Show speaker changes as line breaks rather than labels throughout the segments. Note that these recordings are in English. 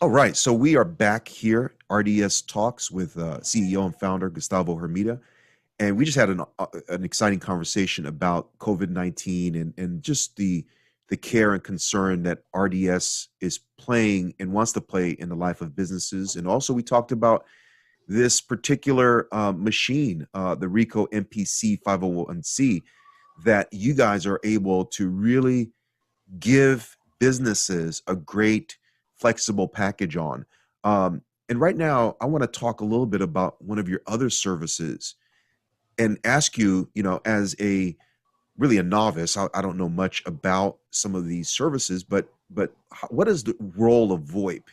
All right, so we are back here, RDS Talks with CEO and founder Gustavo Hermida, and we just had an exciting conversation about COVID-19 and just the care and concern that RDS is playing and wants to play in the life of businesses. And also, we talked about this particular machine, the RICO MPC 501c, that you guys are able to really give businesses a great flexible package on. And right now, I want to talk a little bit about one of your other services and ask you, as really a novice, I don't know much about some of these services, but what is the role of VoIP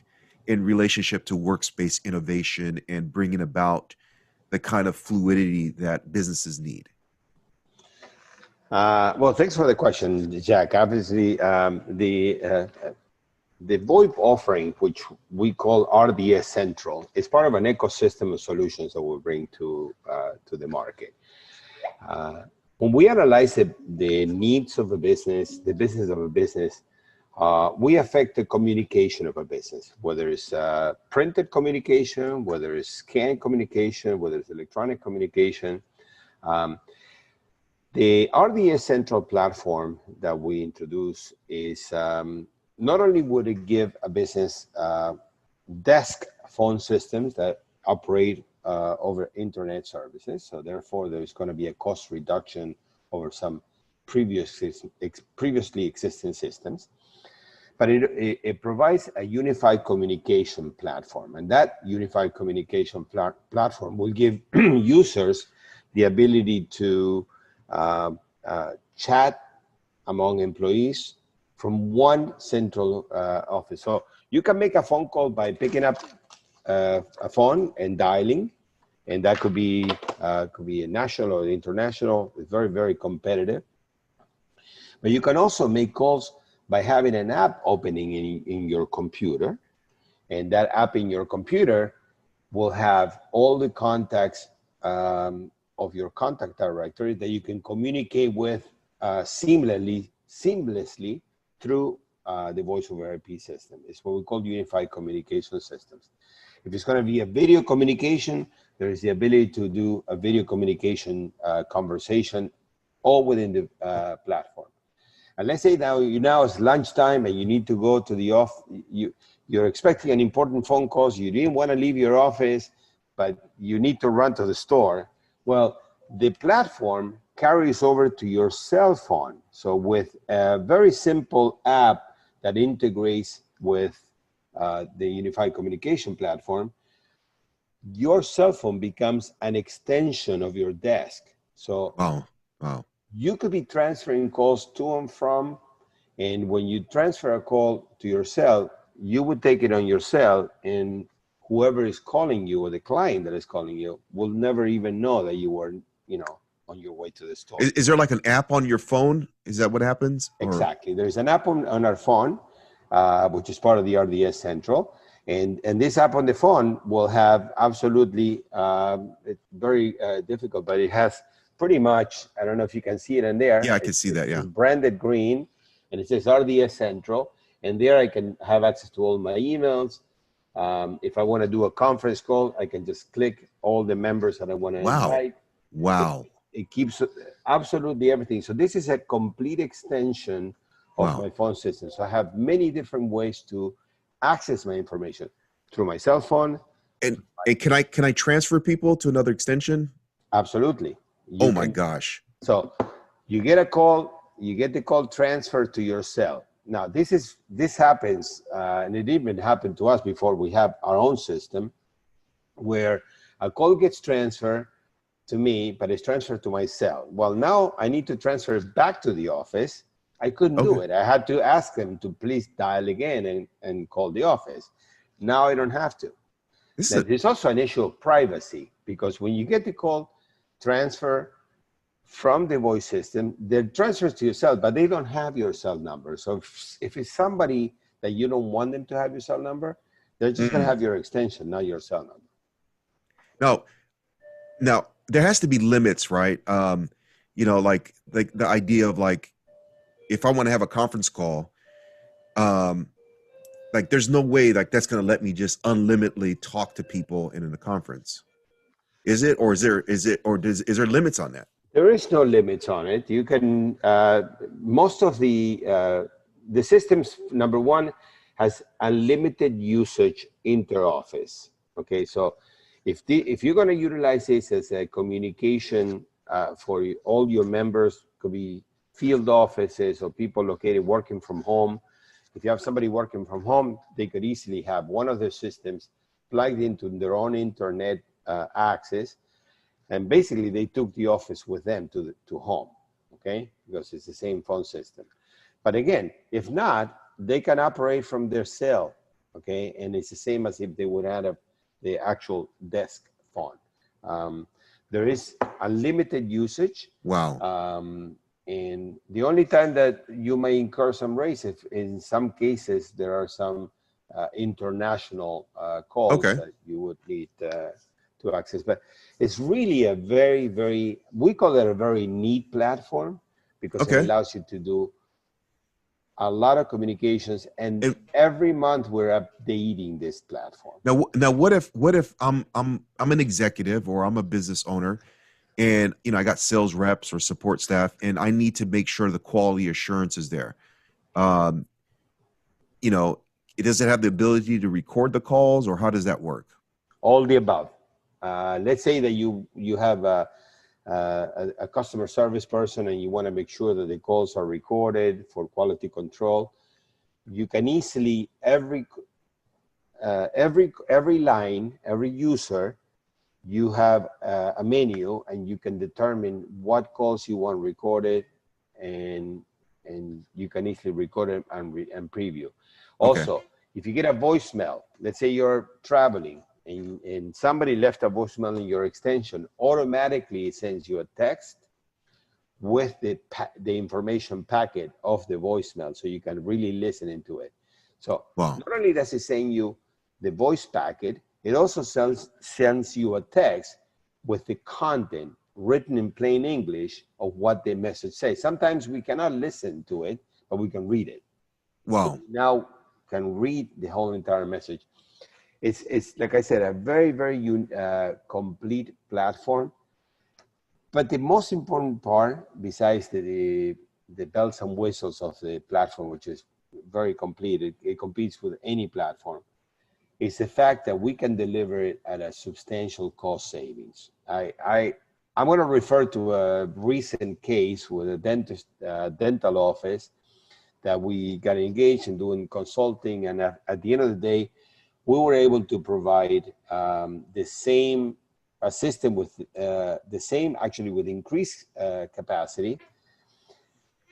in relationship to workspace innovation and bringing about the kind of fluidity that businesses need?
Well, thanks for the question, Jack. Obviously, the VoIP offering, which we call RDS Central, is part of an ecosystem of solutions that we bring to the market. When we analyze the needs of a business, the business of a business, we affect the communication of a business, whether it's printed communication, whether it's scanned communication, whether it's electronic communication. The RDS Central platform that we introduce is not only would it give a business desk phone systems that operate over internet services, so therefore there's going to be a cost reduction over some previously existing systems, but it provides a unified communication platform, and that unified communication platform will give users the ability to chat among employees from one central office. So you can make a phone call by picking up a phone and dialing, and that could be a national or international. It's very, very competitive. But you can also make calls by having an app opening in your computer, and that app in your computer will have all the contacts of your contact directory that you can communicate with seamlessly through the voice over IP system. It's what we call unified communication systems. If it's going to be a video communication, there is the ability to do a video communication conversation all within the platform. And let's say now it's lunchtime and you need to go to the office. You're expecting an important phone call. You didn't want to leave your office, but you need to run to the store. Well, the platform carries over to your cell phone. So with a very simple app that integrates with the unified communication platform, your cell phone becomes an extension of your desk. So
wow.
You could be transferring calls to and from, and when you transfer a call to your cell, you would take it on your cell, and whoever is calling you or the client that is calling you will never even know that you were, on your way to the store.
Is there like an app on your phone? Is that what happens?
Exactly. There's an app on our phone, which is part of the RDS Central. And this app on the phone will have absolutely, it's very difficult, but it has pretty much, I don't know if you can see it in there.
Yeah, I can see that, yeah.
It's branded green, and it says RDS Central. And there I can have access to all my emails. If I want to do a conference call, I can just click all the members that I want to invite.
Wow.
It keeps absolutely everything. So this is a complete extension of my phone system. So I have many different ways to access my information through my cell phone.
And can I transfer people to another extension?
Absolutely.
My gosh.
So you get a call, you get the call transferred to your cell. Now this happens, and it even happened to us before we have our own system, where a call gets transferred to me, but it's transferred to my cell. Well, now I need to transfer it back to the office. I couldn't do it. I had to ask them to please dial again and call the office. Now I don't have to. There's also an issue of privacy, because when you get the call transfer from the voice system, they're transferred to your cell, but they don't have your cell number. So if it's somebody that you don't want them to have your cell number, they're just going to have your extension, not your cell number.
Now there has to be limits, right? Like the idea of like, if I want to have a conference call, Like, there's no way like that's going to let me just unlimitedly talk to people in a conference. Is it, or is there limits on that?
There is no limits on it. You can most of the systems. Number one has unlimited usage inter-office. Okay, so if you're going to utilize this as a communication for all your members, could be field offices or people located working from home. If you have somebody working from home, they could easily have one of their systems plugged into their own internet access. And basically, they took the office with them to home, okay? Because it's the same phone system. But again, if not, they can operate from their cell, okay? And it's the same as if they would have the actual desk phone. There is unlimited usage.
Wow.
And the only time that you may incur some rates, if in some cases there are some international calls that you would need to access. But it's really a very, very, we call it a very neat platform because it allows you to do a lot of communications, and every month we're updating this platform.
Now, what if I'm an executive or I'm a business owner, and I got sales reps or support staff, and I need to make sure the quality assurance is there. Does it have the ability to record the calls, or how does that work?
All the above. Let's say that you have a customer service person and you want to make sure that the calls are recorded for quality control. You can easily every line, every user, you have a menu, and you can determine what calls you want recorded, and you can easily record them and preview. Also, if you get a voicemail, let's say you're traveling, and somebody left a voicemail in your extension, automatically it sends you a text with the information packet of the voicemail, so you can really listen into it. So not only does it send you the voice packet, it also sends you a text with the content written in plain English of what the message says. Sometimes we cannot listen to it, but we can read it.
Wow.
So now can read the whole entire message. It's like I said, a very, very complete platform. But the most important part, besides the bells and whistles of the platform, which is very complete, it competes with any platform, is the fact that we can deliver it at a substantial cost savings. I'm going to refer to a recent case with a dental office that we got engaged in doing consulting, and at the end of the day, we were able to provide the same system with actually with increased capacity,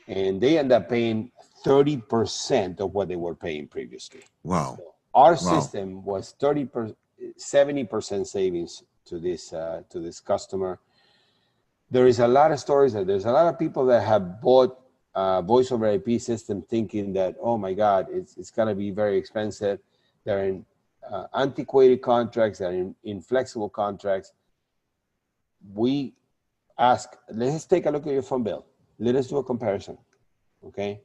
and they end up paying 30% of what they were paying previously.
Wow.
So our system was 70% savings to this customer. There is a lot of stories that there's a lot of people that have bought voice over IP system thinking that, oh my God, it's going to be very expensive. They're in antiquated contracts, they're in inflexible contracts. We ask, let's take a look at your phone bill. Let us do a comparison, okay?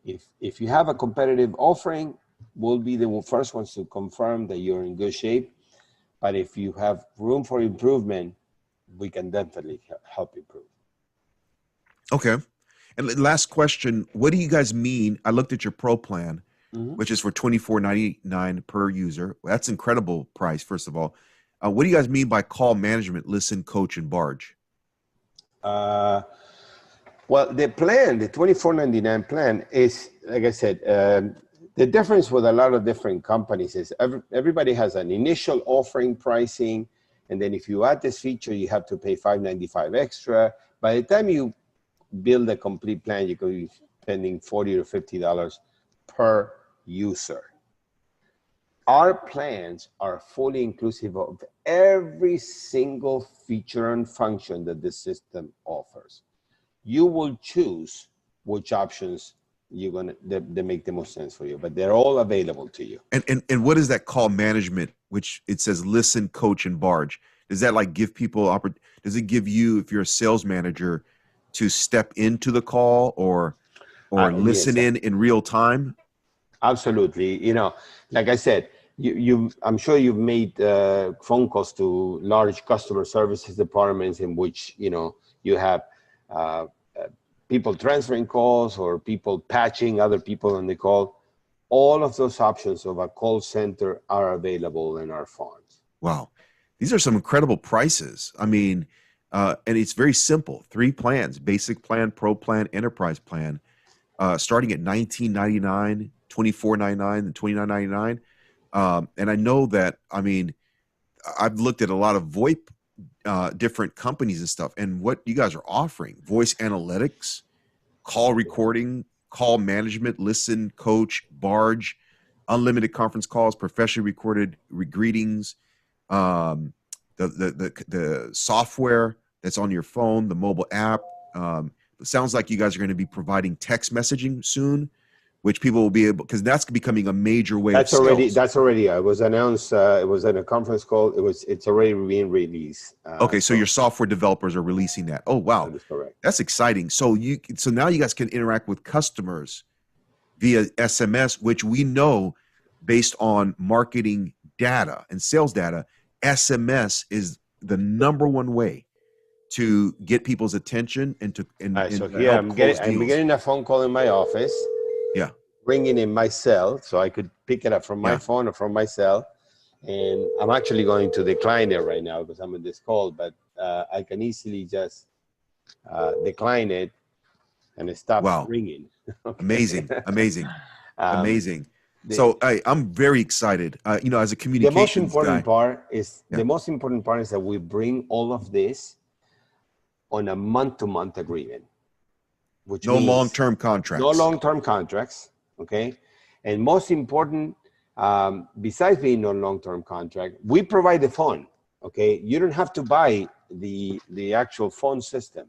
If you have a competitive offering, we'll be the first ones to confirm that you're in good shape. But if you have room for improvement, we can definitely help improve.
Okay. And last question, what do you guys mean? I looked at your pro plan, which is for $24.99 per user. Well, that's an incredible price, first of all. What do you guys mean by call management, listen, coach, and barge?
Well, the plan, the $24.99 plan is, like I said, the difference with a lot of different companies is everybody has an initial offering pricing, and then if you add this feature, you have to pay $5.95 extra. By the time you build a complete plan, you could be spending $40 to $50 per user. Our plans are fully inclusive of every single feature and function that the system offers. You will choose which options they make the most sense for you, but they're all available to you.
And what is that call management, which it says listen, coach, and barge? Does that like give people does it give you, if you're a sales manager, to step into the call or listen in real time?
Absolutely. You know, like I said, I'm sure you've made phone calls to large customer services departments in which, you know, you have uh, uh, people transferring calls or people patching other people on the call. All of those options of a call center are available in our phones.
Wow. These are some incredible prices. I mean, and it's very simple. 3 plans: basic plan, pro plan, enterprise plan, starting at $19.99, $24.99, and $29.99. And I know that, I mean, I've looked at a lot of VoIP different companies and stuff, and what you guys are offering: voice analytics, call recording, call management, listen, coach, barge, unlimited conference calls, professionally recorded greetings, um, the software that's on your phone, the mobile app. It sounds like you guys are going to be providing text messaging soon, which people will be able, because that's becoming a major way of sales.
That's already it was announced. It was in a conference call. It's already being released.
Okay, so your software developers are releasing that. Oh wow,
that is correct.
that's exciting. So now you guys can interact with customers via SMS, which we know, based on marketing data and sales data, SMS is the number one way to get people's attention and to
So
to
here
help close
I'm
deals.
getting a phone call in my office,
Yeah,
ringing in my cell, so I could pick it up from my
yeah.
phone or from my cell. And I'm actually going to decline it right now because I'm in this call, but I can easily just decline it and it stops
Wow,
ringing. Okay.
amazing, amazing,
Um,
amazing.
the,
So I'm very excited. You know, as a
the most
communications
important
guy.
part is
Yeah.
that we bring all of this on a month-to-month agreement, which
No
means
long-term
no
contracts.
long-term contracts. Okay, and most important, besides being no long-term contract, we provide the phone. Okay, you don't have to buy the actual phone system.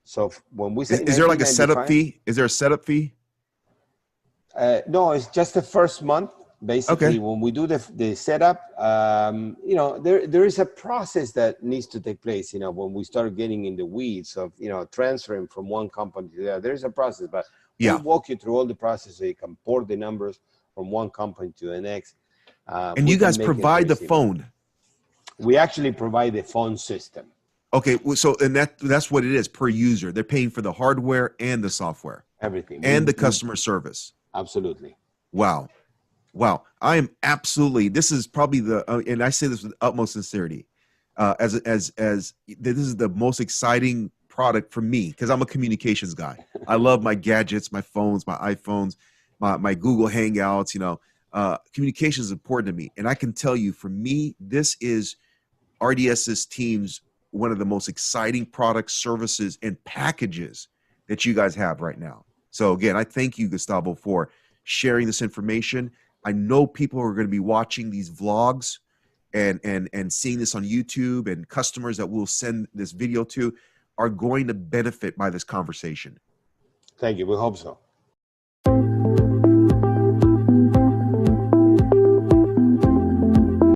So when we say
Is there like a setup
1995,
fee? Is there a setup fee?
no, it's just the first month.
Okay.
Basically, when we do the setup, you know, there is a process that needs to take place. You know, when we start getting in the weeds of, you know, transferring from one company to the other, there's a process, but we
Yeah.
walk you through all the process so you can port the numbers from one company to the next.
And
We
you
can
guys
make it
provide
very
the
simple.
phone.
We actually provide the phone system.
Okay. So and that's what it is per user. They're paying for the hardware and the software
Everything.
and the customer service.
Absolutely.
Wow. Wow. I am absolutely, this is probably and I say this with utmost sincerity, as this is the most exciting product for me, because I'm a communications guy. I love my gadgets, my phones, my iPhones, my Google Hangouts. You know, communication is important to me, and I can tell you, for me, this is RDS's team's one of the most exciting products, services, and packages that you guys have right now. So again, I thank you, Gustavo, for sharing this information. I know people are going to be watching these vlogs and seeing this on YouTube, and customers that we'll send this video to are going to benefit by this conversation.
Thank you. We hope so.